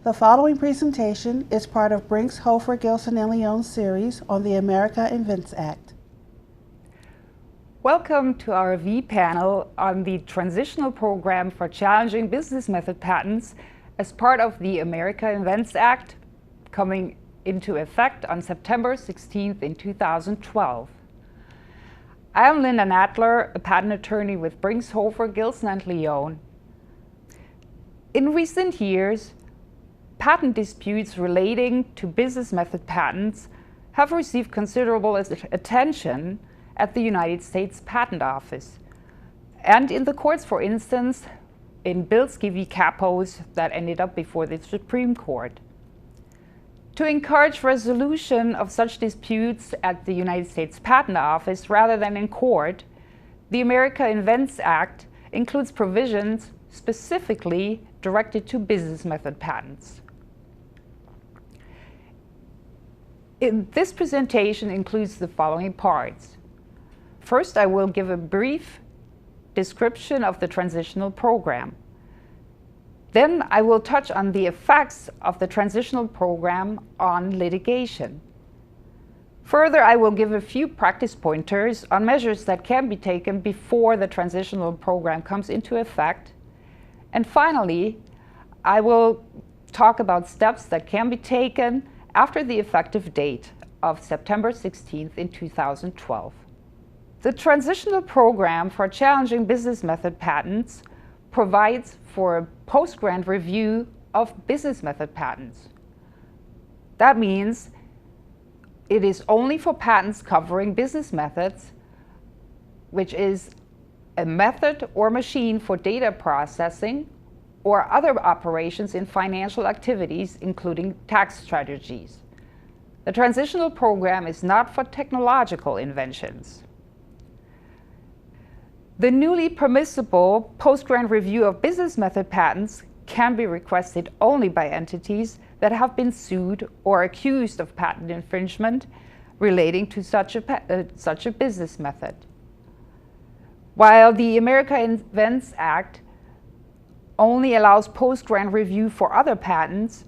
The following presentation is part of Brinks, Hofer, Gilson, and Leon's series on the America Invents Act. Welcome to our V panel on the Transitional Program for Challenging Business Method Patents as part of the America Invents Act, coming into effect on September 16th in 2012. I am Linda Nadler, a patent attorney with Brinks, Hofer, Gilson, and Leon. In recent years, patent disputes relating to business method patents have received considerable attention at the United States Patent Office and in the courts, for instance, in Bilski v. Capos that ended up before the Supreme Court. To encourage resolution of such disputes at the United States Patent Office rather than in court, the America Invents Act includes provisions specifically directed to business method patents. This presentation includes the following parts. First, I will give a brief description of the transitional program. Then I will touch on the effects of the transitional program on litigation. Further, I will give a few practice pointers on measures that can be taken before the transitional program comes into effect. And finally, I will talk about steps that can be taken after the effective date of September 16th in 2012. The Transitional Program for Challenging Business Method Patents provides for a post-grant review of business method patents. That means it is only for patents covering business methods, which is a method or machine for data processing or other operations in financial activities, including tax strategies. The Transitional Program is not for technological inventions. The newly permissible post-grant review of business method patents can be requested only by entities that have been sued or accused of patent infringement relating to such a business method. While the America Invents Act only allows post-grant review for other patents,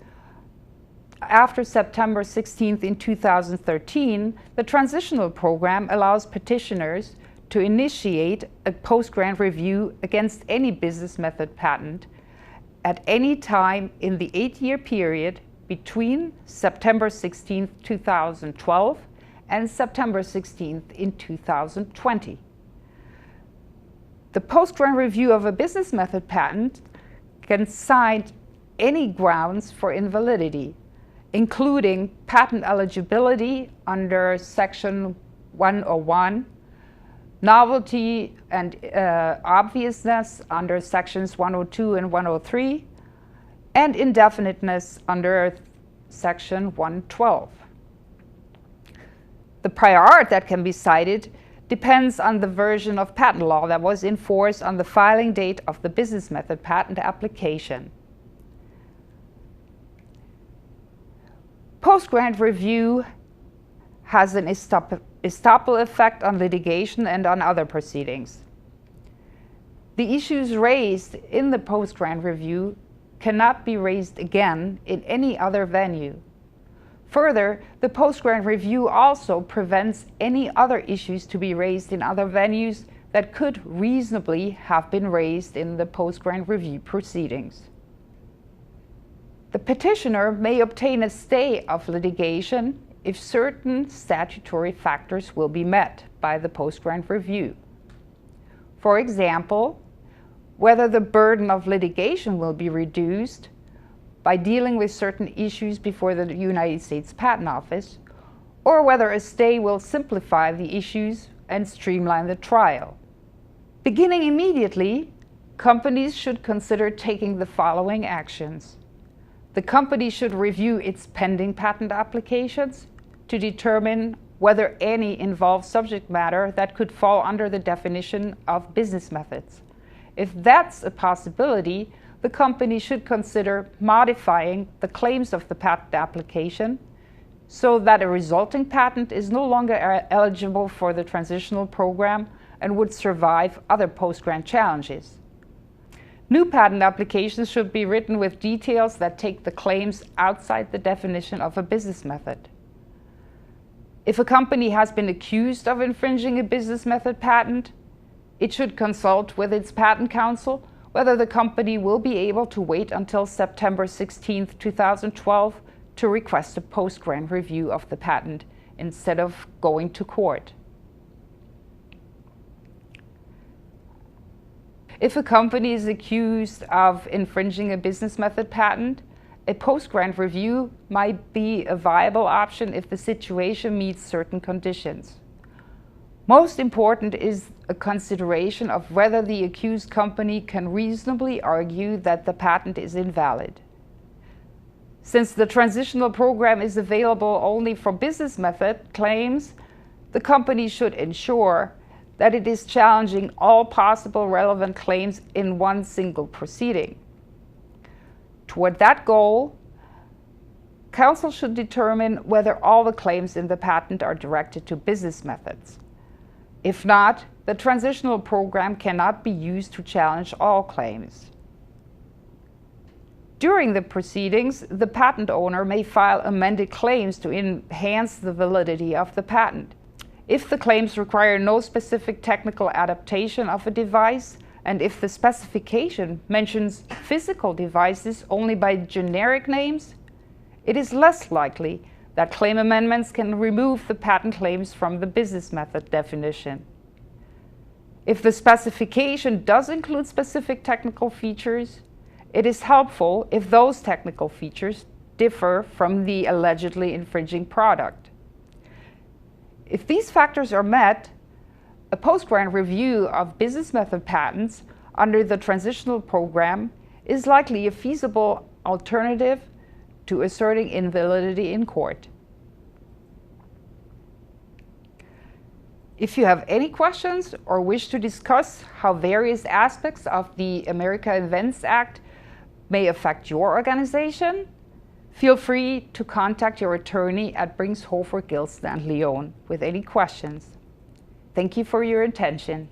after September 16th in 2013, the Transitional Program allows petitioners to initiate a post-grant review against any business method patent at any time in the 8-year period between September 16th, 2012 and September 16th in 2020. The post-grant review of a business method patent can cite any grounds for invalidity, including patent eligibility under Section 101, novelty and obviousness under Sections 102 and 103, and indefiniteness under Section 112. The prior art that can be cited depends on the version of patent law that was in force on the filing date of the business method patent application. Post-grant review has an estoppel effect on litigation and on other proceedings. The issues raised in the post-grant review cannot be raised again in any other venue. Further, the post-grant review also prevents any other issues to be raised in other venues that could reasonably have been raised in the post-grant review proceedings. The petitioner may obtain a stay of litigation if certain statutory factors will be met by the post-grant review. For example, whether the burden of litigation will be reduced by dealing with certain issues before the United States Patent Office, or whether a stay will simplify the issues and streamline the trial. Beginning immediately, companies should consider taking the following actions. The company should review its pending patent applications to determine whether any involve subject matter that could fall under the definition of business methods. If that's a possibility, the company should consider modifying the claims of the patent application so that a resulting patent is no longer eligible for the transitional program and would survive other post-grant challenges. New patent applications should be written with details that take the claims outside the definition of a business method. If a company has been accused of infringing a business method patent, it should consult with its patent counsel whether the company will be able to wait until September 16, 2012 to request a post-grant review of the patent instead of going to court. If a company is accused of infringing a business method patent, a post-grant review might be a viable option if the situation meets certain conditions. Most important is a consideration of whether the accused company can reasonably argue that the patent is invalid. Since the transitional program is available only for business method claims, the company should ensure that it is challenging all possible relevant claims in one single proceeding. Toward that goal, counsel should determine whether all the claims in the patent are directed to business methods. If not, the transitional program cannot be used to challenge all claims. During the proceedings, the patent owner may file amended claims to enhance the validity of the patent. If the claims require no specific technical adaptation of a device, and if the specification mentions physical devices only by generic names, it is less likely that claim amendments can remove the patent claims from the business method definition. If the specification does include specific technical features, it is helpful if those technical features differ from the allegedly infringing product. If these factors are met, a post-grant review of business method patents under the transitional program is likely a feasible alternative to asserting invalidity in court. If you have any questions or wish to discuss how various aspects of the America Invents Act may affect your organization, feel free to contact your attorney at Brinks, Hofer, Gilson & Lyon with any questions. Thank you for your attention.